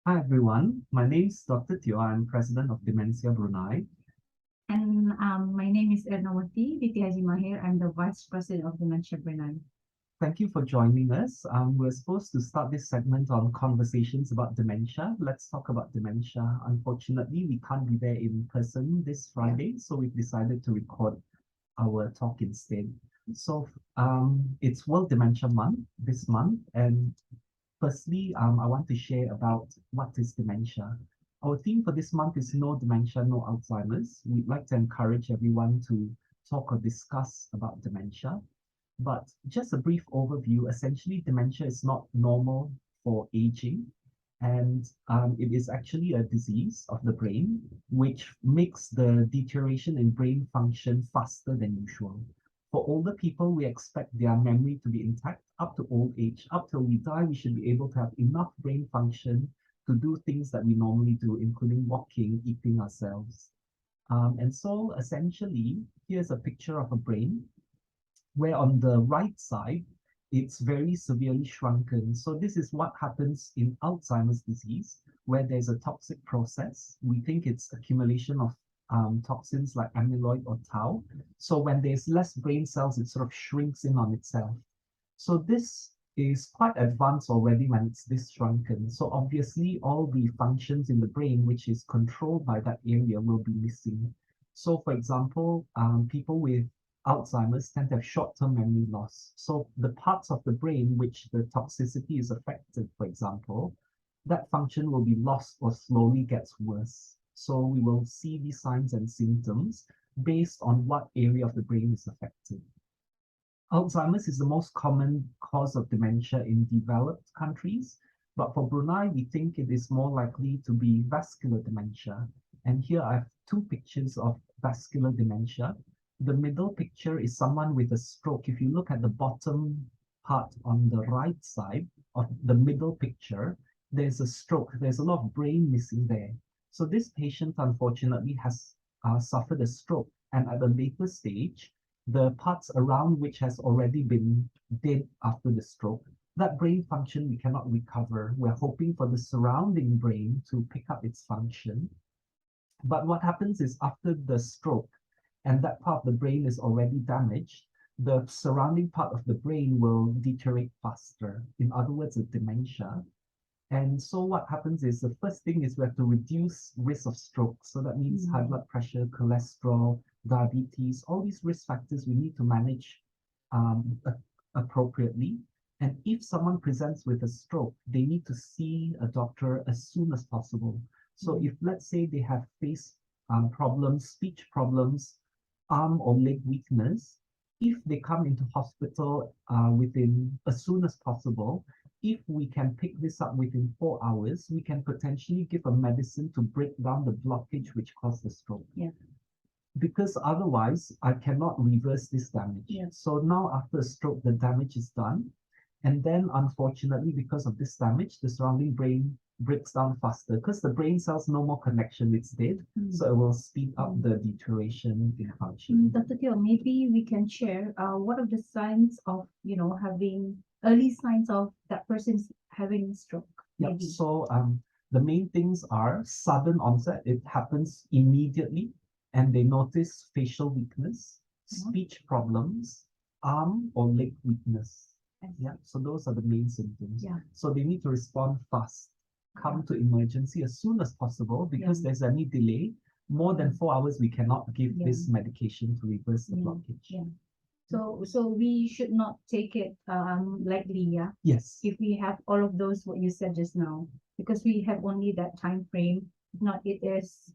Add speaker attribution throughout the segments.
Speaker 1: Hi everyone, my name is Dr. Teo. I'm president of Dementia Brunei.
Speaker 2: And my name is Ernawati Binti Haji Mahir. I'm the Vice President of Dementia Brunei.
Speaker 1: Thank you for joining us. We're supposed to start this segment on conversations about dementia. Let's talk about dementia. Unfortunately, we can't be there in person this Friday, so we've decided to record our talk instead. So it's World Dementia Month this month, and firstly, I want to share about what is dementia. Our theme for this month is No Dementia, No Alzheimer's. We'd like to encourage everyone to talk or discuss about dementia. But just a brief overview, essentially, dementia is not normal for aging, and it is actually a disease of the brain, which makes the deterioration in brain function faster than usual. For older people, we expect their memory to be intact up to old age. Up till we die, we should be able to have enough brain function to do things that we normally do, including walking, eating ourselves. And so essentially, here's a picture of a brain where on the right side, it's very severely shrunken. So this is what happens in Alzheimer's disease, where there's a toxic process. We think it's accumulation of toxins like amyloid or tau. So when there's less brain cells, it sort of shrinks in on itself. So this is quite advanced already when it's this shrunken. So obviously all the functions in the brain, which is controlled by that area, will be missing. So for example, people with Alzheimer's tend to have short-term memory loss. So the parts of the brain which the toxicity is affected, for example, that function will be lost or slowly gets worse. So we will see these signs and symptoms based on what area of the brain is affected. Alzheimer's is the most common cause of dementia in developed countries, but for Brunei, we think it is more likely to be vascular dementia. And here I have two pictures of vascular dementia. The middle picture is someone with a stroke. If you look at the bottom part on the right side of the middle picture, there's a stroke. There's a lot of brain missing there. So this patient, unfortunately, has suffered a stroke. And at a later stage, the parts around which has already been dead after the stroke, that brain function we cannot recover. We're hoping for the surrounding brain to pick up its function. But what happens is after the stroke, and that part of the brain is already damaged, the surrounding part of the brain will deteriorate faster. In other words, a dementia. And so what happens is the first thing is we have to reduce risk of stroke. So that means high blood pressure, cholesterol, diabetes, all these risk factors we need to manage appropriately. And if someone presents with a stroke, they need to see a doctor as soon as possible. So if let's say they have face problems, speech problems, arm or leg weakness, if they come into hospital within as soon as possible, if we can pick this up within 4 hours, we can potentially give a medicine to break down the blockage which caused the stroke.
Speaker 2: Yeah.
Speaker 1: Because otherwise, I cannot reverse this damage.
Speaker 2: Yeah.
Speaker 1: So now after a stroke, the damage is done. And then unfortunately, because of this damage, the surrounding brain breaks down faster because the brain cells no more connection, it's dead. So it will speed up the deterioration in function.
Speaker 2: Dr. Teo, maybe we can share what are the signs of, having early signs of that person's having stroke.
Speaker 1: Yep.
Speaker 2: Maybe.
Speaker 1: So the main things are sudden onset. It happens immediately, and they notice facial weakness, speech problems, arm or leg weakness. Yeah. So those are the main symptoms.
Speaker 2: Yeah.
Speaker 1: So they need to respond fast, come to emergency as soon as possible because there's any delay. More than 4 hours, we cannot give this medication to reverse the blockage.
Speaker 2: Yeah. So we should not take it lightly, yeah.
Speaker 1: Yes.
Speaker 2: If we have all of those what you said just now, because we have only that time frame. If not, it is,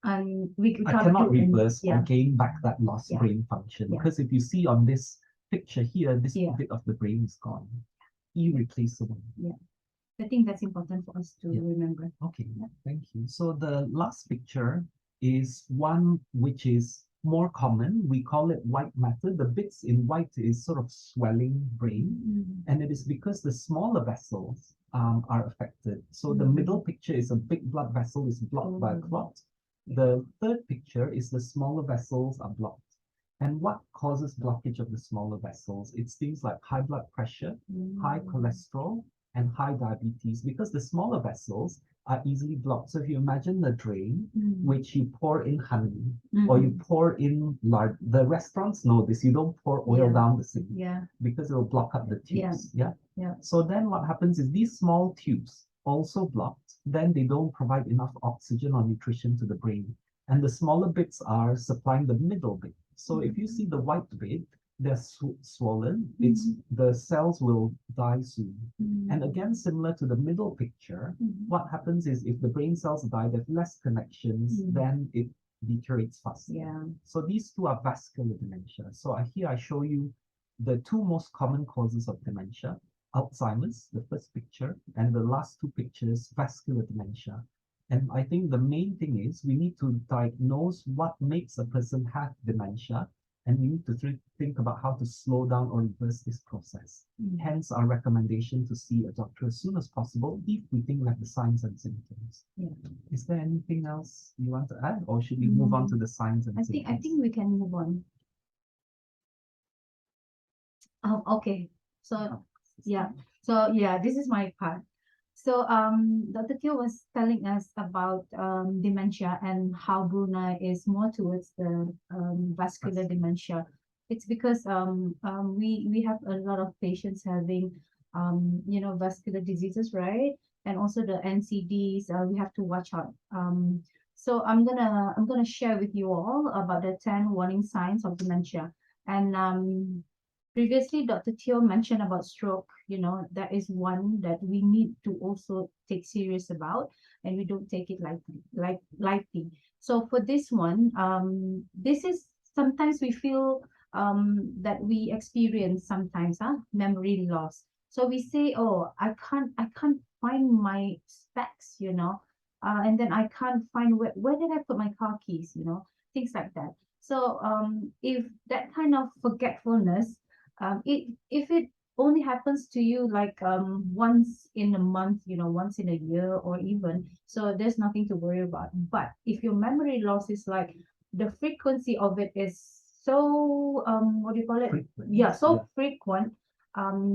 Speaker 2: we
Speaker 1: I
Speaker 2: can't
Speaker 1: cannot
Speaker 2: do any-
Speaker 1: reverse or
Speaker 2: yeah.
Speaker 1: gain back that lost brain function because if you see on this picture here, this bit of the brain is gone, irreplaceable.
Speaker 2: Yeah. I think that's important for us to remember.
Speaker 1: Okay, thank you. So the last picture is one which is more common. We call it white matter. The bits in white is sort of swelling brain, and it is because the smaller vessels are affected. So the middle picture is a big blood vessel is blocked by a clot. The third picture is the smaller vessels are blocked. And what causes blockage of the smaller vessels? It's things like high blood pressure, high cholesterol, and high diabetes, because the smaller vessels are easily blocked. So if you imagine the drain, which you pour in honey
Speaker 2: Mm.
Speaker 1: or you pour in lard, the restaurants know this. You don't pour oil
Speaker 2: Yeah.
Speaker 1: down the sink
Speaker 2: Yeah.
Speaker 1: because it will block up the
Speaker 2: Yeah.
Speaker 1: tubes. Yeah.
Speaker 2: Yeah.
Speaker 1: So then what happens is these small tubes also blocked. Then they don't provide enough oxygen or nutrition to the brain. And the smaller bits are supplying the middle bit. So if you see the white bit, they're swollen. It's the cells will die soon. And again, similar to the middle picture, what happens is if the brain cells die, there's less connections, then it deteriorates faster.
Speaker 2: Yeah.
Speaker 1: So these two are vascular dementia. So here I show you the two most common causes of dementia: Alzheimer's, the first picture, and the last two pictures, vascular dementia. And I think the main thing is we need to diagnose what makes a person have dementia, and we need to think about how to slow down or reverse this process. Hence our recommendation to see a doctor as soon as possible if we think we have the signs and symptoms.
Speaker 2: Yeah.
Speaker 1: Is there anything else you want to add, or should we move on to the signs and symptoms?
Speaker 2: I think we can move on. Okay. So yeah. So yeah, this is my part. So Dr. Teo was telling us about dementia and how Brunei is more towards the vascular dementia. It's because we have a lot of patients having vascular diseases, right? And also the NCDs, we have to watch out. So I'm gonna share with you all about the 10 warning signs of dementia. And previously, Dr. Teo mentioned about stroke. That is one that we need to also take serious about, and we don't take it lightly. So for this one, this is sometimes we feel that we experience sometimes memory loss. So we say, oh, I can't find my specs, and then I can't find where did I put my car keys, things like that. So if that kind of forgetfulness, if it only happens to you like once in a month, once in a year, or even so, there's nothing to worry about. But if your memory loss is like the frequency of it is so what do you call it? Yeah, so frequent.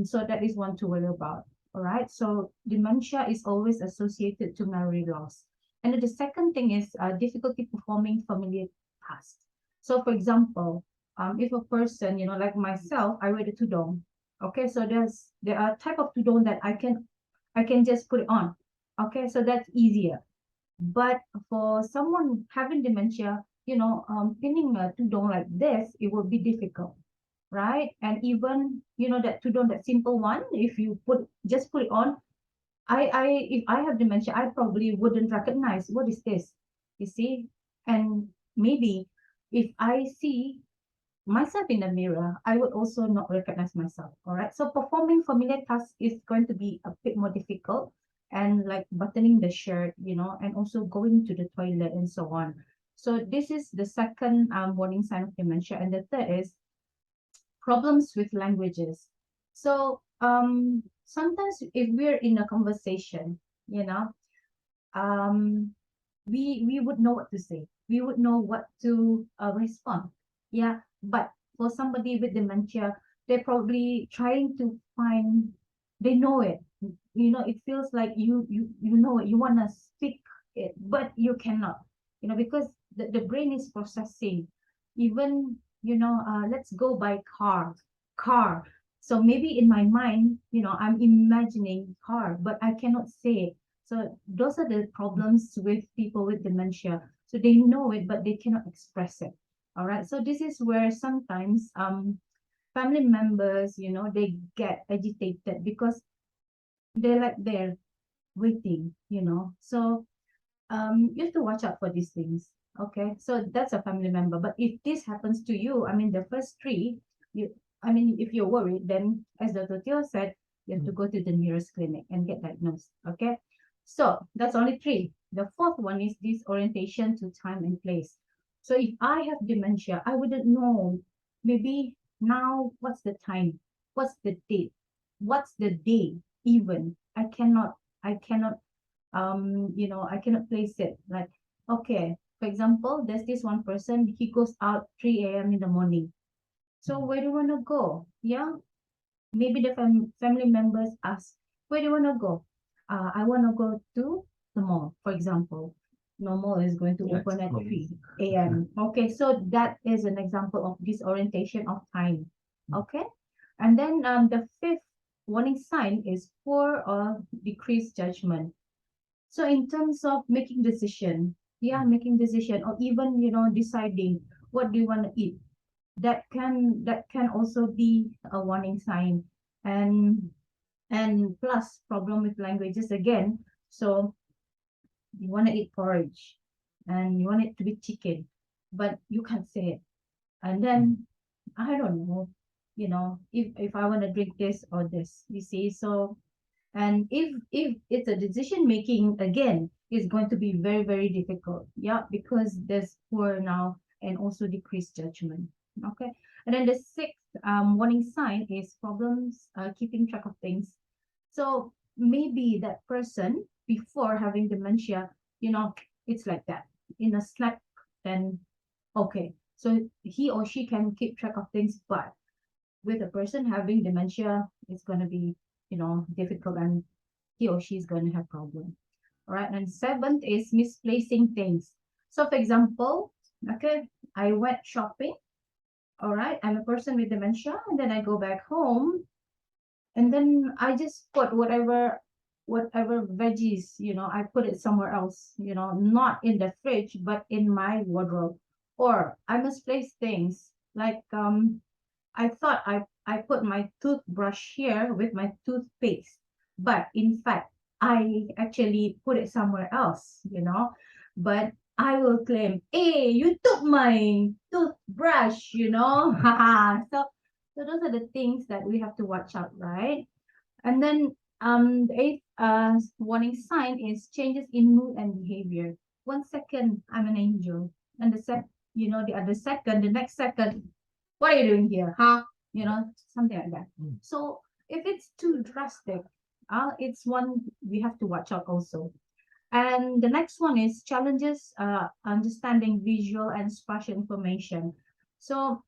Speaker 2: So that is one to worry about. All right. So dementia is always associated to memory loss. And then the second thing is difficulty performing familiar tasks. So, for example, if a person, like myself, I wear the tudong. Okay, so there are type of tudong that I can just put it on. Okay, so that's easier. But for someone having dementia, pinning a tudong like this, it will be difficult, right? And even that tudong, that simple one, if you just put it on, if I have dementia, I probably wouldn't recognize what is this, you see. And maybe if I see myself in the mirror, I would also not recognize myself. All right. So performing familiar tasks is going to be a bit more difficult, and like buttoning the shirt, and also going to the toilet and so on. So this is the second warning sign of dementia. And the third is problems with languages. So sometimes if we're in a conversation, um, we would know what to say. We would know what to respond. Yeah, but for somebody with dementia, they're probably trying to find. They know it. It feels like you know it. You want to speak it, but you cannot. Because the brain is processing. Even let's go by car. So maybe in my mind, I'm imagining car, but I cannot say it. So those are the problems with people with dementia. So they know it, but they cannot express it. All right. So this is where sometimes family members, they get agitated because they're like they're waiting, So you have to watch out for these things. Okay. So that's a family member. But if this happens to you, I mean the first three, if you're worried, then as Dr. Teo said, you have to go to the nearest clinic and get diagnosed. Okay. So that's only three. The fourth one is disorientation to time and place. So if I have dementia, I wouldn't know. Maybe now, what's the time? What's the date? What's the day? Even I cannot I cannot place it. Like, okay, for example, there's this one person, he goes out 3 a.m. in the morning. So where do you want to go? Yeah, maybe the family members ask, where do you want to go? I want to go to the mall, for example. No mall is going to
Speaker 1: Yeah,
Speaker 2: open
Speaker 1: it's
Speaker 2: at
Speaker 1: closed.
Speaker 2: 3 a.m. Okay, so that is an example of disorientation of time. Okay, and then the fifth warning sign is poor or decreased judgment. So in terms of making decision, yeah, making decision, or even deciding what do you want to eat, that can also be a warning sign. And plus problem with languages again. So you want to eat porridge and you want it to be chicken, but you can't say it. And then I don't know, if I want to drink this or this, you see. So and if it's a decision making again, it's going to be very, very difficult. Yeah, because there's poor now and also decreased judgment. Okay. And then the sixth warning sign is problems keeping track of things. So maybe that person before having dementia, it's like that. In a snap, then okay. So he or she can keep track of things, but with a person having dementia, it's going to be, difficult, and he or she is going to have problem. All right. And seventh is misplacing things. So for example, okay, I went shopping. All right. I'm a person with dementia, and then I go back home, and then I just put whatever veggies, I put it somewhere else, not in the fridge, but in my wardrobe. Or I misplace things like I thought I put my toothbrush here with my toothpaste, but in fact, I actually put it somewhere else. But I will claim, hey, you took my toothbrush. Haha. So those are the things that we have to watch out, right? And then the eighth warning sign is changes in mood and behavior. 1 second, I'm an angel, and the other second, the next second, what are you doing here, huh? Something like that. So if it's too drastic, it's one we have to watch out also. And the next one is challenges understanding visual and spatial information. So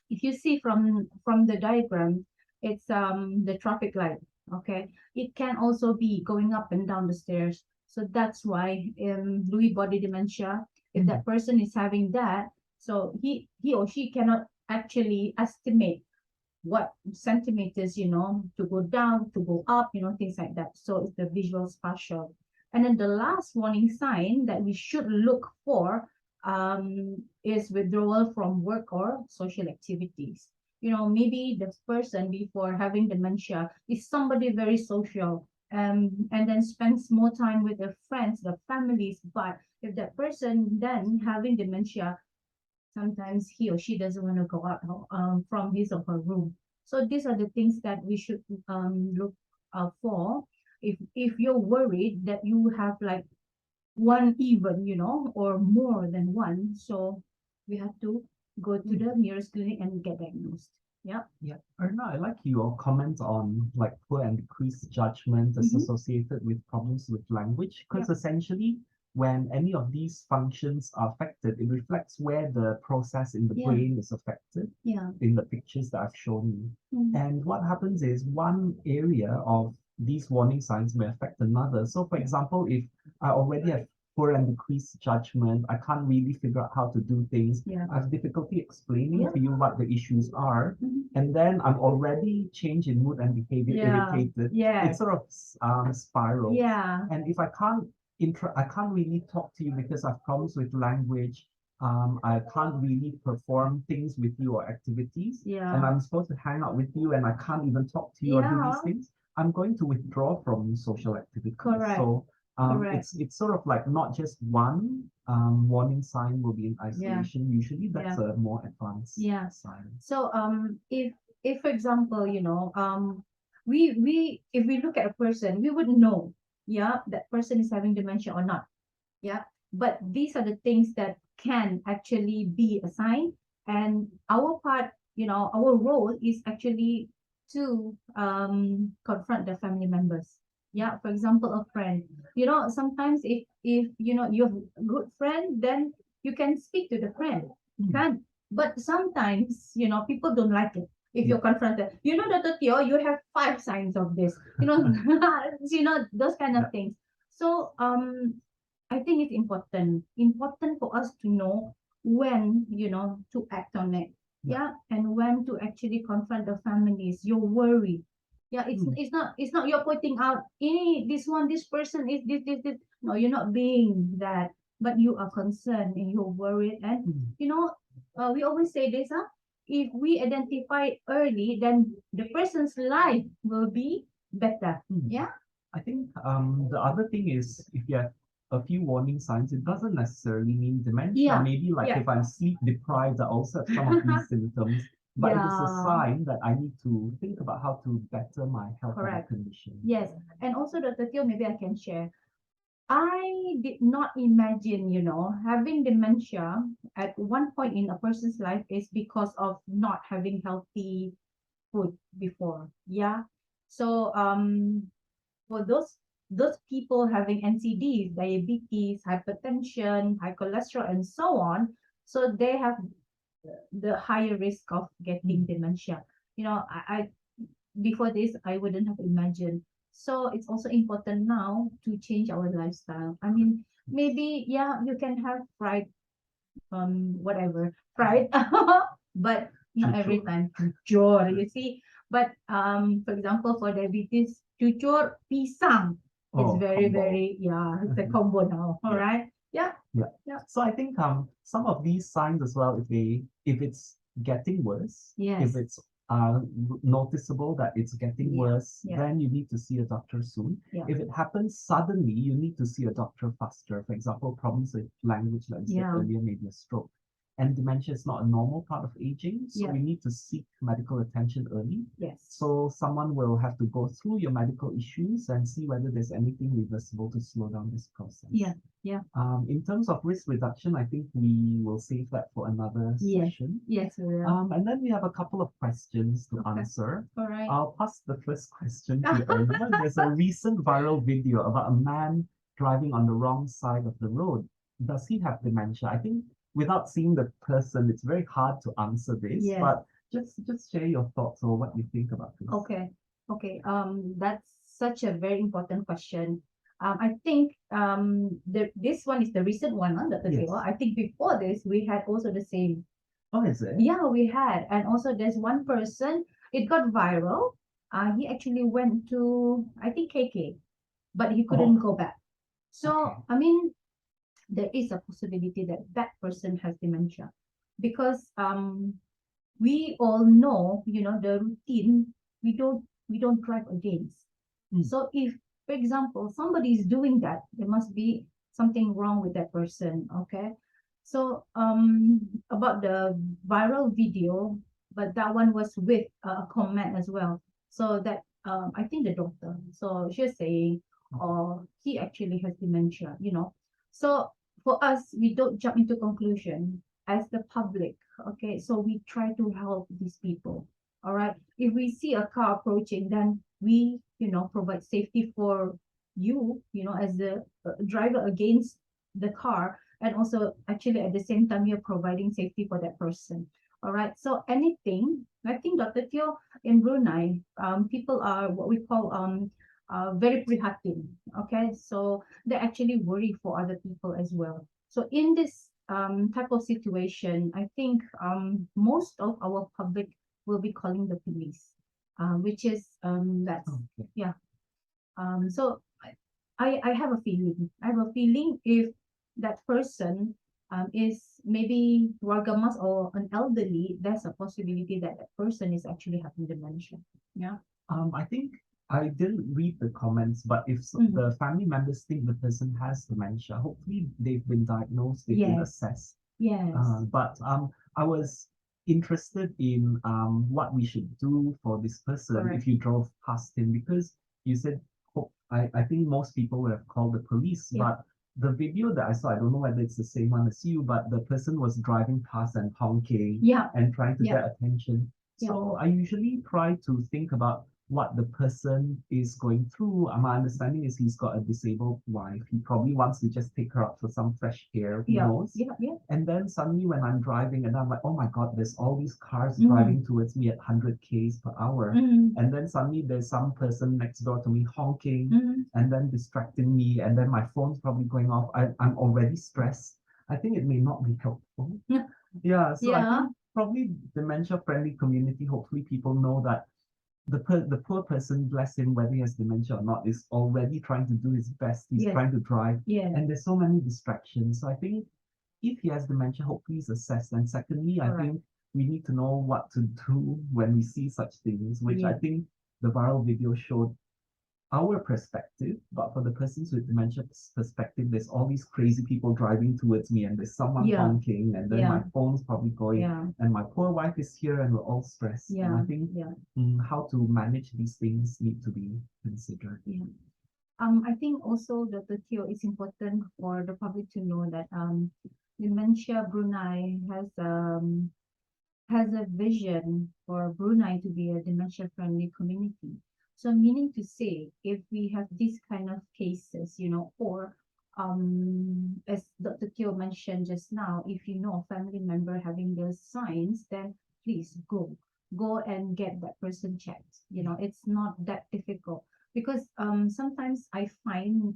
Speaker 2: if you see from the diagram, it's the traffic light. Okay, it can also be going up and down the stairs. So that's why Lewy body dementia, if that person is having that, so he or she cannot actually estimate what centimeters, to go down, to go up, things like that. So it's the visual spatial. And then the last warning sign that we should look for is withdrawal from work or social activities. Maybe the person before having dementia is somebody very social, and then spends more time with their friends, their families. But if that person then having dementia, sometimes he or she doesn't want to go out from his or her room. So these are the things that we should look for. If you're worried that you have like one even, or more than one, so we have to go to the nearest clinic and get diagnosed. Yeah.
Speaker 1: Yeah, Erna, I like your comment on like poor and decreased judgment is associated with problems with language, because essentially when any of these functions are affected, it reflects where the process in the brain is affected in the pictures that I've shown you. And what happens is one area of these warning signs may affect another. So for example, if I already have poor and decreased judgment, I can't really figure out how to do things. I have difficulty explaining to you what the issues are. And then I'm already changed in mood and behavior, irritated. It sort of spirals. And if I can't really talk to you because I have problems with language. I can't really perform things with you or activities. And I'm supposed to hang out with you and I can't even talk to you or do these things. I'm going to withdraw from social activities. So it's sort of like not just one warning sign will be in isolation. Usually that's a more advanced sign.
Speaker 2: So if for example, we if we look at a person, we would know, that person is having dementia or not. But these are the things that can actually be a sign, and our part, our role is actually to confront the family members. For example, a friend, sometimes if you have a good friend, then you can speak to the friend, can. But sometimes people don't like it if you're confronted. Dr. Teo, you have 5 signs of this, those kind of things. So I think it's important for us to know when, to act on it. Yeah, and when to actually confront the families, your worry. Yeah, it's not you're pointing out, hey, this person is this. No, you're not being that, but you are concerned and you're worried. And we always say this, if we identify early, then the person's life will be better. Yeah.
Speaker 1: I think the other thing is if you have a few warning signs, it doesn't necessarily mean dementia.
Speaker 2: Yeah.
Speaker 1: Maybe like
Speaker 2: Yeah.
Speaker 1: if I'm sleep deprived, I also have some of these symptoms. But it is a
Speaker 2: Yeah.
Speaker 1: sign that I need to think about how to better my health and
Speaker 2: Correct.
Speaker 1: condition.
Speaker 2: Yes. And also, Dr. Teo, maybe I can share. I did not imagine, having dementia at one point in a person's life is because of not having healthy food before. Yeah. So for those people having NCDs, diabetes, hypertension, high cholesterol, and so on, so they have the higher risk of getting dementia. I before this I wouldn't have imagined. So it's also important now to change our lifestyle. I mean, maybe yeah, you can have fried whatever fried, but not every time cucur, you see. But for example, for diabetes, cucur pisang is very
Speaker 1: Combo.
Speaker 2: very, yeah, it's a combo now. All right. Yeah.
Speaker 1: Yeah. So I think some of these signs as well, if it's getting worse,
Speaker 2: Yes.
Speaker 1: if it's noticeable that it's getting worse, then you need to see a doctor soon.
Speaker 2: Yeah.
Speaker 1: If it happens suddenly, you need to see a doctor faster. For example, problems with language, like you said earlier, maybe a stroke. And dementia is not a normal part of aging, so we need to seek medical attention early.
Speaker 2: Yes.
Speaker 1: So someone will have to go through your medical issues and see whether there's anything reversible to slow down this process.
Speaker 2: Yeah. Yeah.
Speaker 1: In terms of risk reduction, I think we will save that for another session.
Speaker 2: Yes, we will.
Speaker 1: And then we have a couple of questions to answer.
Speaker 2: All right.
Speaker 1: I'll pass the first question to Erna. There's a recent viral video about a man driving on the wrong side of the road. Does he have dementia? I think without seeing the person, it's very hard to answer this.
Speaker 2: Yes.
Speaker 1: But just share your thoughts or what you think about this.
Speaker 2: Okay. That's such a very important question. I think this one is the recent one, Dr.
Speaker 1: Yes.
Speaker 2: Teo. I think before this we had also the same.
Speaker 1: Oh, is it?
Speaker 2: Yeah, we had. And also there's one person, it got viral. He actually went to, I think, KK, but he couldn't go back. So, I mean, there is a possibility that that person has dementia, because we all know, the routine, we don't drive against. So if, for example, somebody is doing that, there must be something wrong with that person. Okay. So about the viral video, but that one was with a comment as well. So that I think the doctor, so she's saying, oh, he actually has dementia. So for us, we don't jump into conclusion as the public. Okay, so we try to help these people. All right. If we see a car approaching, then we, provide safety for you, as the driver against the car, and also actually at the same time you're providing safety for that person. All right. So anything, I think, Dr. Teo, in Brunei, people are what we call very prihatin. Okay, so they actually worry for other people as well. So in this type of situation, I think most of our public will be calling the police, which is that's yeah. So I have a feeling. I have a feeling if that person is maybe warga mas or an elderly, there's a possibility that that person is actually having dementia. Yeah.
Speaker 1: I think I didn't read the comments, but if the family members think the person has dementia, hopefully they've been diagnosed, they've been assessed.
Speaker 2: Yes.
Speaker 1: But I was interested in what we should do for this person if you drove past him, because you said, I think most people would have called the police, but the video that I saw, I don't know whether it's the same one as you, but the person was driving past and honking and trying to get attention. So I usually try to think about what the person is going through. My understanding is he's got a disabled wife. He probably wants to just take her out for some fresh air, who knows?
Speaker 2: Yeah.
Speaker 1: And then suddenly when I'm driving and I'm like, oh my God, there's all these cars driving towards me at 100 k's per hour. And then suddenly there's some person next door to me honking and then distracting me. And then my phone's probably going off. I'm already stressed. I think it may not be helpful. Yeah, so I think probably dementia-friendly community, hopefully people know that the poor person, bless him, whether he has dementia or not, is already trying to do his best. He's trying to drive, and there's so many distractions. So I think if he has dementia, hopefully he's assessed. And secondly, I think we need to know what to do when we see such things, which I think the viral video showed our perspective, but for the persons with dementia perspective, there's all these crazy people driving towards me, and there's someone honking, and then my phone's probably going, and my poor wife is here, and we're all stressed. And I think how to manage these things need to be considered.
Speaker 2: I think also, Dr. Teo, it's important for the public to know that Dementia Brunei has a vision for Brunei to be a dementia-friendly community. So meaning to say, if we have these kind of cases, or as Dr. Teo mentioned just now, if you know a family member having those signs, then please go and get that person checked. It's not that difficult, because sometimes I find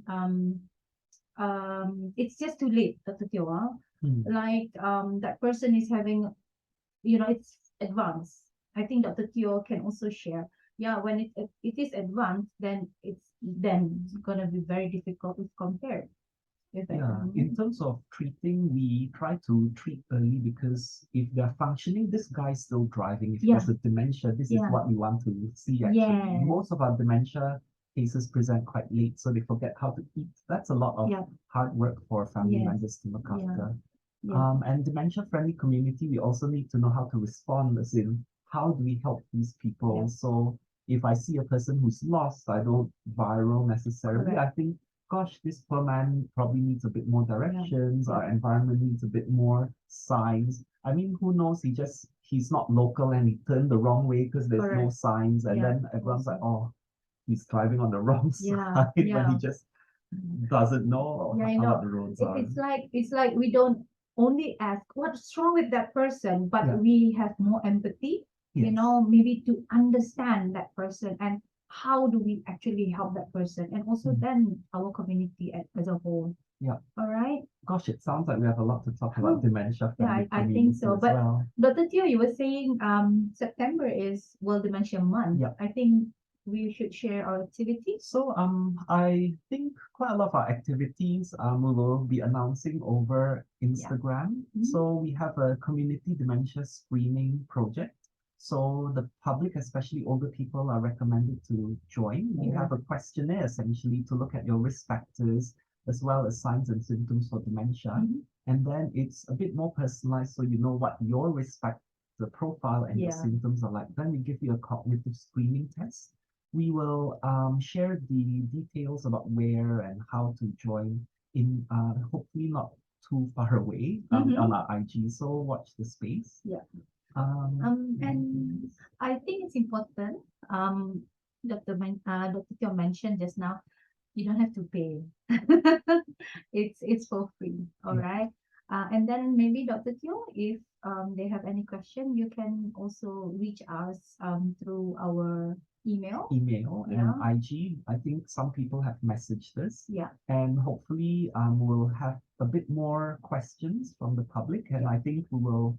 Speaker 2: it's just too late, Dr. Teo. Like that person is having, it's advanced. I think Dr. Teo can also share. Yeah, when it is advanced, then it's gonna be very difficult if compared.
Speaker 1: In terms of treating, we try to treat early, because if they're functioning, this guy's still driving. If there's a dementia, this is what we want to see actually. Most of our dementia cases present quite late, so they forget how to eat. That's a lot of hard work for family members to look after. And dementia-friendly community, we also need to know how to respond, as in, how do we help these people? So if I see a person who's lost, I don't viral necessarily. I think, gosh, this poor man probably needs a bit more directions. Our environment needs a bit more signs. I mean, who knows? He's not local and he turned the wrong way because there's no signs. And then everyone's like, oh, he's driving on the wrong side, but he just doesn't know what the roads are.
Speaker 2: It's like we don't only ask what's wrong with that person, but we have more empathy, maybe to understand that person and how do we actually help that person, and also then our community as a whole. All right.
Speaker 1: Gosh, it sounds like we have a lot to talk about dementia.
Speaker 2: I think so. But Dr. Teo, you were saying September is World Dementia Month. I think we should share our activities.
Speaker 1: So I think quite a lot of our activities we will be announcing over Instagram. So we have a community dementia screening project. So the public, especially older people, are recommended to join. We have a questionnaire essentially to look at your risk factors as well as signs and symptoms for dementia. And then it's a bit more personalized, so you know what your risk factor profile and your symptoms are like. Then we give you a cognitive screening test. We will share the details about where and how to join in, hopefully not too far away, on our IG. So watch the space.
Speaker 2: And I think it's important. Dr. Teo mentioned just now, you don't have to pay. It's for free. All right. And then maybe Dr. Teo, if they have any question, you can also reach us through our email
Speaker 1: and IG. I think some people have messaged us. And hopefully we'll have a bit more questions from the public, and I think we will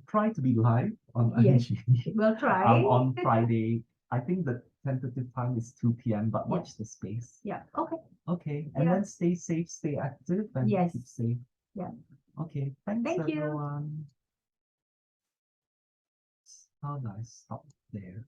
Speaker 1: try to be live on IG.
Speaker 2: We'll try
Speaker 1: on Friday. I think the tentative time is 2 p.m. but watch the space. Okay. And then stay safe, stay active, and keep safe. Okay. Thanks everyone. How do I stop there?